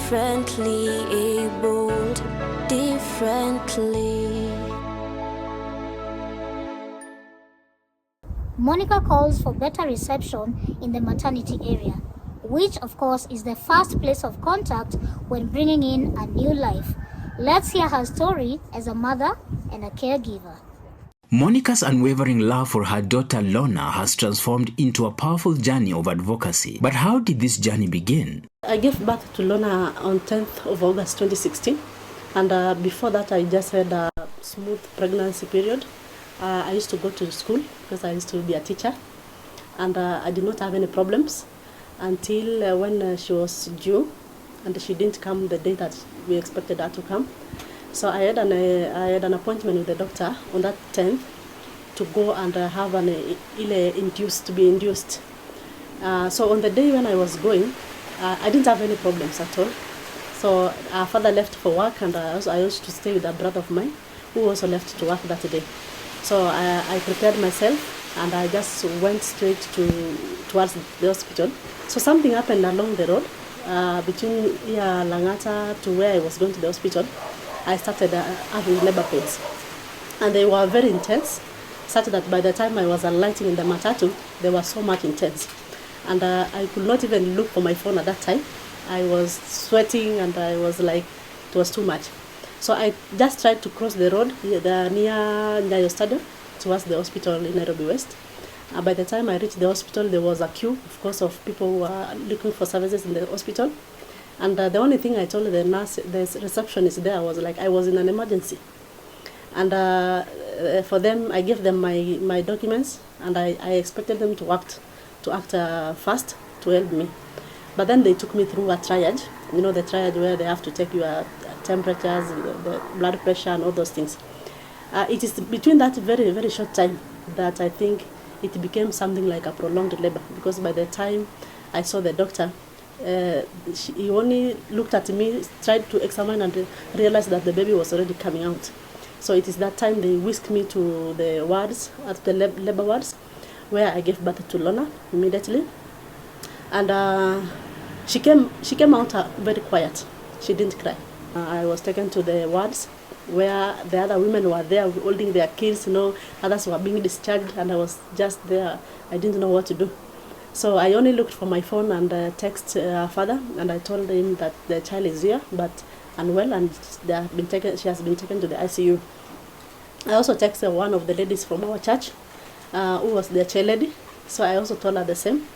differently abled, differently. Monica calls for better reception in the maternity area, which of course is the first place of contact when bringing in a new life. Let's hear her story as a mother and a caregiver. Monica's unwavering love for her daughter Lorna has transformed into a powerful journey of advocacy. But how did this journey begin? I gave birth to Lorna on 10th of August 2016, and before that I just had a smooth pregnancy period. I used to go to school because I used to be a teacher, and I did not have any problems until when she was due, and she didn't come the day that we expected her to come. So I had an appointment with the doctor on that 10th to go and have an to be induced. So on the day when I was going, I didn't have any problems at all. So our father left for work, and I used to stay with a brother of mine who also left to work that day. So I prepared myself, and I just went straight towards the hospital. So something happened along the road between Langata to where I was going to the hospital. I started having labor pains, and they were very intense, such that by the time I was alighting in the matatu, they were so much intense. And I could not even look for my phone at that time. I was sweating, and I was like, it was too much. So I just tried to cross the road near Nyayo Stadium towards the hospital in Nairobi West. By the time I reached the hospital, there was a queue, of course, of people who were looking for services in the hospital. And the only thing I told the nurse, the receptionist there, was like I was in an emergency. And for them, I gave them my documents, and I expected them to act fast to help me. But then they took me through a triage, the triage where they have to take your temperatures, the blood pressure, and all those things. It is between that very, very short time that I think it became something like a prolonged labor, because by the time I saw the doctor, he only looked at me, tried to examine, and realized that the baby was already coming out. So it is that time they whisked me to the wards, at the labor wards, where I gave birth to Lorna immediately. And she came out very quiet. She didn't cry. I was taken to the wards where the other women were there holding their kids, others were being discharged, and I was just there. I didn't know what to do. So I only looked for my phone and texted her father, and I told him that the child is here, but unwell, and she has been taken to the ICU. I also texted one of the ladies from our church, who was the chair lady, so I also told her the same.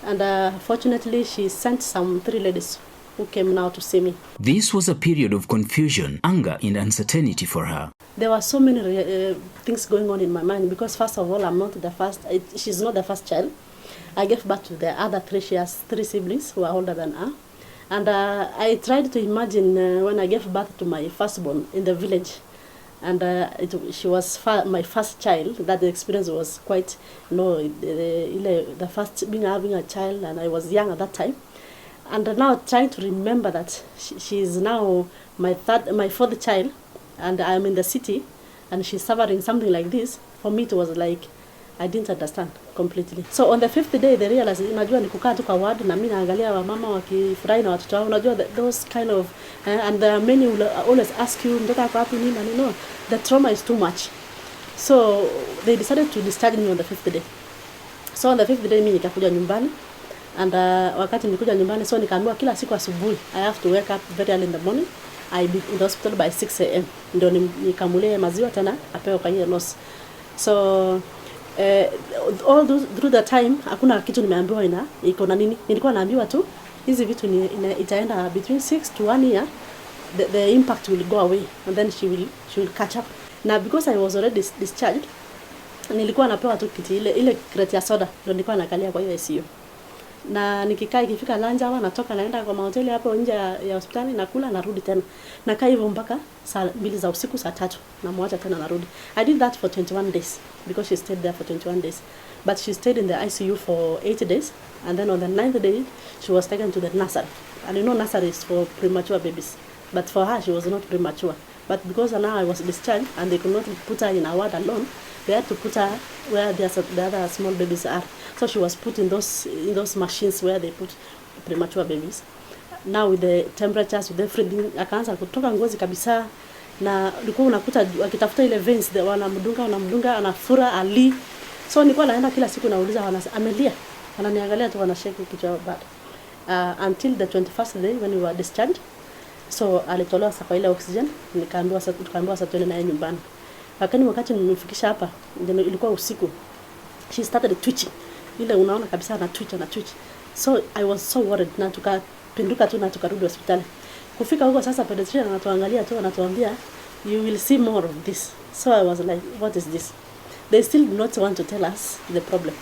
And fortunately, she sent some 3 ladies who came now to see me. This was a period of confusion, anger, and uncertainty for her. There were so many things going on in my mind, because first of all, I'm not the first. She's not the first child. I gave birth to the other 3. She has 3 siblings who are older than her. And I tried to imagine when I gave birth to my firstborn in the village. And she was my first child. That experience was quite, the first having a child, and I was young at that time. And now trying to remember that she is now my 4th child, and I'm in the city, and she's suffering something like this. For me, it was like, I didn't understand completely. So on the 5th day, they realized, unajua ni kukaa tu kwa ward na mimi naangalia wamama wakifurahi na watoto wao. Unajua those kind of, and there are many will always ask you, mtoto ako wapi nini, and the trauma is too much. So they decided to discharge me on the 5th day. So on the 5th day, mimi nikakuja nyumbani, and wakati nilikuja nyumbani, so nikaambiwa kila siku asubuhi I have to wake up very early in the morning. I be in the hospital by 6 a.m. Ndio nikamulie maziwa tena apewe kwa hiyo nurse. So all through the time hakuna kitu nimeambiwa iko na nini. Nilikuwa naambiwa tu hizi vitu itaenda between 6 to 1 year, the impact will go away, and then she will catch up. Now because I was already discharged, nilikuwa napewa tu kiti ile crate ya soda ndio nilikuwa nakalia kwa hiyo ICU. Na nikikaa ikifika lunch hour natoka naenda kwa mahoteli hapo nje ya hospitali, nakula narudi tena. Nakaa hivyo mpaka saa 2 za usiku, saa 3 namwacha tena narudi. I did that for 21 days because she stayed there for 21 days. But she stayed in the ICU for 8 days, and then on the 9th day she was taken to the nursery. And nursery is for premature babies. But for her, she was not premature. But because now I was discharged and they could not put her in a ward alone, they had to put her where the other small babies are. So she was put in those machines where they put premature babies. now with the temperatures, with everything, akaanza kutoka ngozi kabisa, na ulikuwa unakuta akitafuta ile veins wanamdunga anafura ali. So nilikuwa naenda kila siku nauliza amelia, ananiangalia tu anashake kichwa bad. Until the 21st day when we were discharged, so alitolewa sasa ile oxygen, tukaambiwa sasa tuende naye nyumbani. Lakini wakati nimefikisha hapa ilikuwa usiku, she started twitching, ile unaona kabisa ana twitch. So I was so worried, na tukapinduka tu na tukarudi hospitali. Kufika huko sasa pediatrician anatuangalia tu, anatuambia you will see more of this. So I was like, what is this? They still do not want to tell us the problem.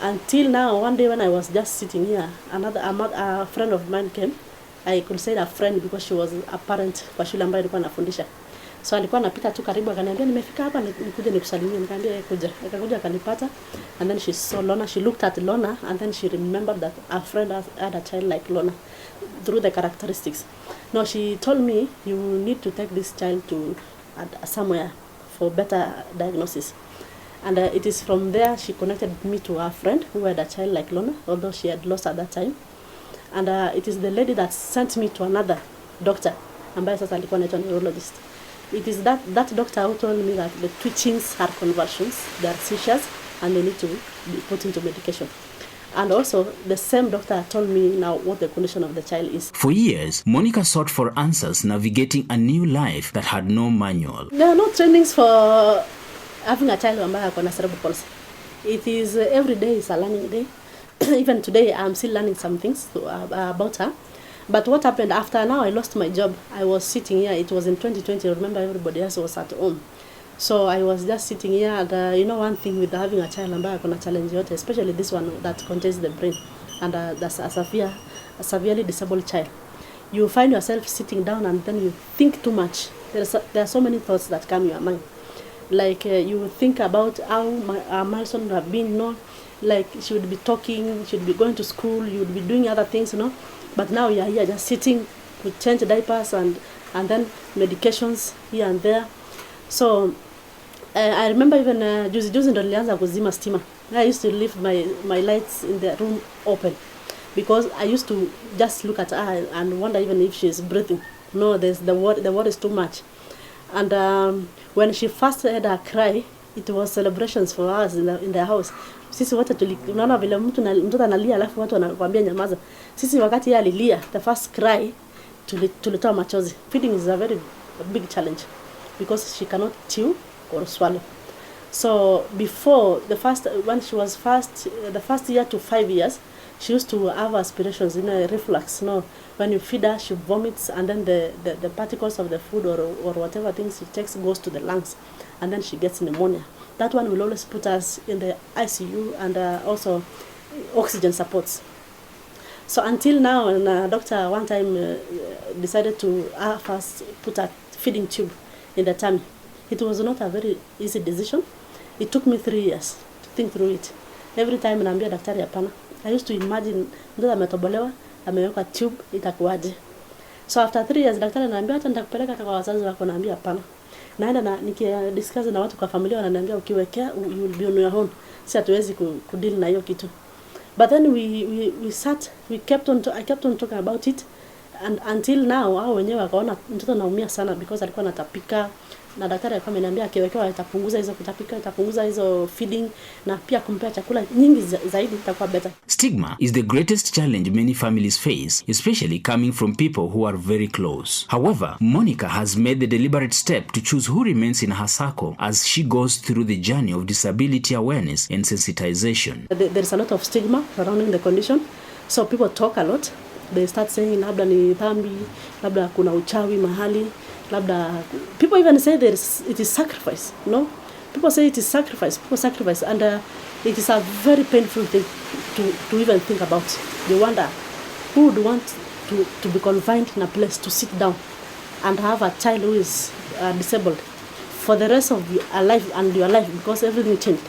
Until now, one day when I was just sitting here, a friend of mine came. I could say a friend because she was a parent kwa shule ambayo alikuwa anafundisha. So alikuwa anapita tu karibu, akaniambia nimefika hapa nikuje nikusalimie. Nikamwambia kuja. Akakuja akanipata, and then she saw Lona. She looked at Lona, and then she remembered that a friend had a child like Lona through the characteristics. No, she told me you need to take this child to somewhere for better diagnosis. And it is from there she connected me to her friend who had a child like Lona, although she had lost at that time. And it is the lady that sent me to another doctor, ambaye sasa alikuwa anaitwa neurologist. It is that doctor who told me that the twitchings are convulsions, they are seizures, and they need to be put into medication. And also, the same doctor told me now what the condition of the child is. For years, Monica sought for answers navigating a new life that had no manual. There are no trainings for having a child ambaye ako na cerebral palsy. It is every day is a learning day. Even today, I'm still learning some things about her. But what happened after now I lost my job, I was sitting here. It was in 2020. I remember everybody else was at home. So I was just sitting here, and you know, one thing with having a child ambaye ako na challenge yote, especially this one that contains the brain, and that's a severely disabled child. You find yourself sitting down and then you think too much. There are so many thoughts that come in your mind. Like you think about how our milestone would have been, you know, like she would be talking, she would be going to school, you would be doing other things, you know. But now you're here just sitting to change diapers and then medications here and there. So I remember even juzi ndo nilianza kuzima stima. I used to leave my lights in the room open because I used to just look at her and wonder even if she's breathing. No, the word is too much. And when she first had her cry, it was celebrations for us in the house. Sisi wote tunaona vile mtoto analia alafu watu wanakuambia nyamaza. Sisi wakati yeye alilia, the first cry, tulitoa machozi. Feeding is a very big challenge because she cannot chew or swallow. So before the first year to 5 years, she used to have aspirations, you know, reflux. You know, when you feed her, she vomits, and then the particles of the food or whatever things she takes goes to the lungs, and then she gets pneumonia. That one will always put us in the ICU and also oxygen supports. So until now, and doctor one time decided to first put a feeding tube in the tummy. It was not a very easy decision. It took me 3 years to think through it. Every time naambia daktari hapana. I used to imagine mtoto ametobolewa, ameweka tube, itakuwaje. So after 3 years daktari ananiambia hata nitakupeleka kwa wazazi wako, naambia hapana. Naenda na nikidiscuss na watu kwa familia wananiambia ukiwekea you will be on your own. Si hatuwezi kudeal na hiyo kitu. But then I kept on talking about it, and until now hao wenyewe wakaona mtoto anaumia sana because alikuwa anatapika, na daktari alikuwa ameniambia akiwekewa itapunguza hizo kutapika, itapunguza hizo feeding, na pia kumpea chakula nyingi zaidi itakuwa better. Stigma is the greatest challenge many families face, especially coming from people who are very close. However, Monica has made the deliberate step to choose who remains in her circle as she goes through the journey of disability awareness and sensitization. There's a lot of stigma surrounding the condition, so people talk a lot. They start saying labda ni dhambi, labda kuna uchawi mahali, labda people even say it is sacrifice. No, people say it is sacrifice. People sacrifice, and it is a very painful thing to even think about. They wonder who would want to be confined in a place to sit down and have a child who is disabled for the rest of your life and your life, because everything changed.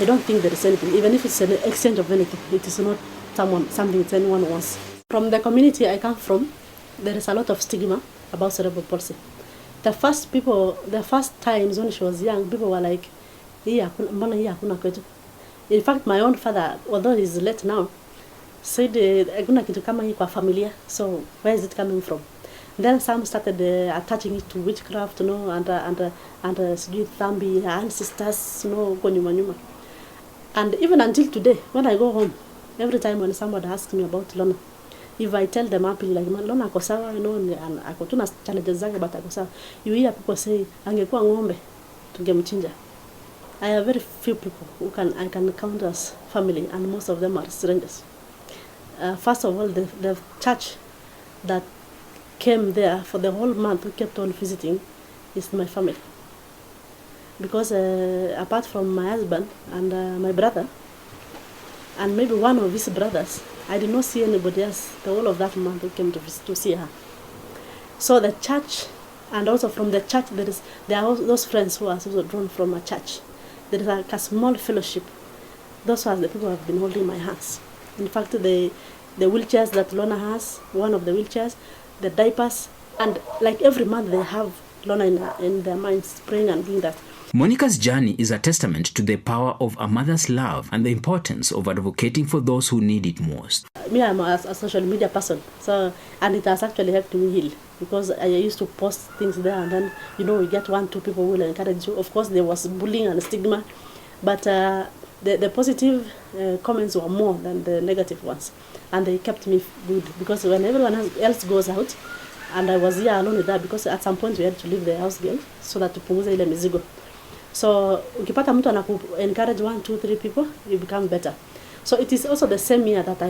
I don't think there is anything, even if it's an exchange of anything, it is not something that anyone wants. From the community I come from, there is a lot of stigma about cerebral palsy. The first times when she was young, people were like, mbona hii hakuna kwetu. In fact, my own father, although he's late now, said hakuna kitu kama hii kwa familia, so where is it coming from? Then some started attaching it to witchcraft, you know, and sijui thambi, ancestors, you know, huko nyuma. And even until today, when I go home, every time when somebody asks me about Lona, if I tell them happily, like, Lona ako sawa, you know, and ako tu na challenges zake, but ako sawa, you hear people say, angekuwa ng'ombe, tungemchinja. I have very few people who I can count as family, and most of them are strangers. First of all, the church that came there for the whole month, who kept on visiting, is my family. Because apart from my husband and my brother, and maybe one of his brothers, I did not see anybody else the whole of that month who came to visit, to see her. So the church, and also from the church, there are those friends who are also drawn from a church. There is like a small fellowship. Those are the people who have been holding my hands. In fact, the wheelchairs that Lona has, one of the wheelchairs, the diapers, and like every month they have Lona in their minds, praying and doing that. Monica's journey is a testament to the power of a mother's love and the importance of advocating for those who need it most. Me, I'm a social media person, so, and it has actually helped me heal, because I used to post things there, and then, you know, you get 1-2 people who will encourage you. Of course, there was bullying and stigma, but the positive comments were more than the negative ones, and they kept me good, because when everyone else goes out, and I was here alone with that, because at some point we had to leave the house girl so that tupunguze ile mizigo. So ukipata mtu anaku encourage 1, 2, 3 people, you become better. So it is also the same year that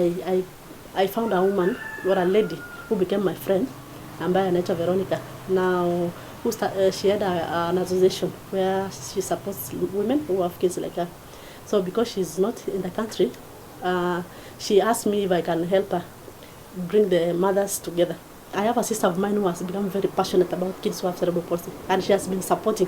I found a woman, or a lady, who became my friend, ambaye anaitwa Veronica. Now she had an association where she supports women who have kids like her. So because she's not in the country, she asked me if I can help her bring the mothers together. I have a sister of mine who has become very passionate about kids who have cerebral palsy, and she has been supporting.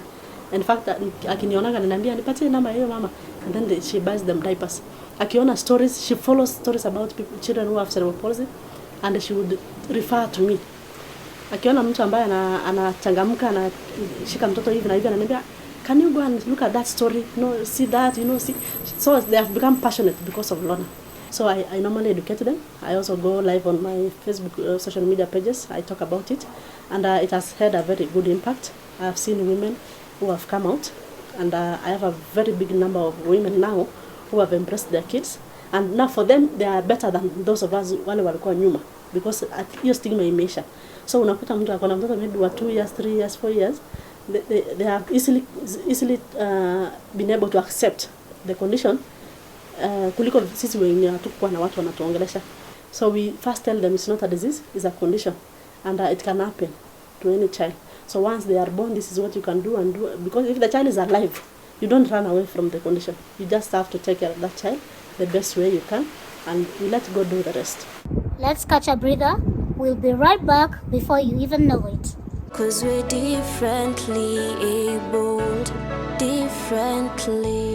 In fact, akinionaga ananiambia nipatie namba hiyo mama, and then she buys them diapers. Akiona stories, she follows stories about children who have cerebral palsy, and she would refer to me. Akiona mtu ambaye anachangamka, anashika mtoto hivi na hivi, ananiambia, can you go and look at that story, you know, see that, you know, see. So they have become passionate because of Lona. So I normally educate them. I also go live on my Facebook social media pages. I talk about it, and it has had a very good impact. I've seen women who have come out, and I have a very big number of women now who have embraced their kids, and now for them they are better than those of us wale walikuwa nyuma, because hiyo stigma imeisha. So unakuta mtu akona mtoto maybe wa 2 years, 3 years, 4 years, they have easily been able to accept the condition kuliko sisi wenye hatukuwa na watu wanatuongelesha. So we first tell them it's not a disease, it's a condition, and it can happen to any child. So once they are born, this is what you can do, and do, because if the child is alive, you don't run away from the condition. You just have to take care of that child the best way you can, and you let God do the rest. Let's catch a breather. We'll be right back before you even know it. 'Cause we're differently abled, differently.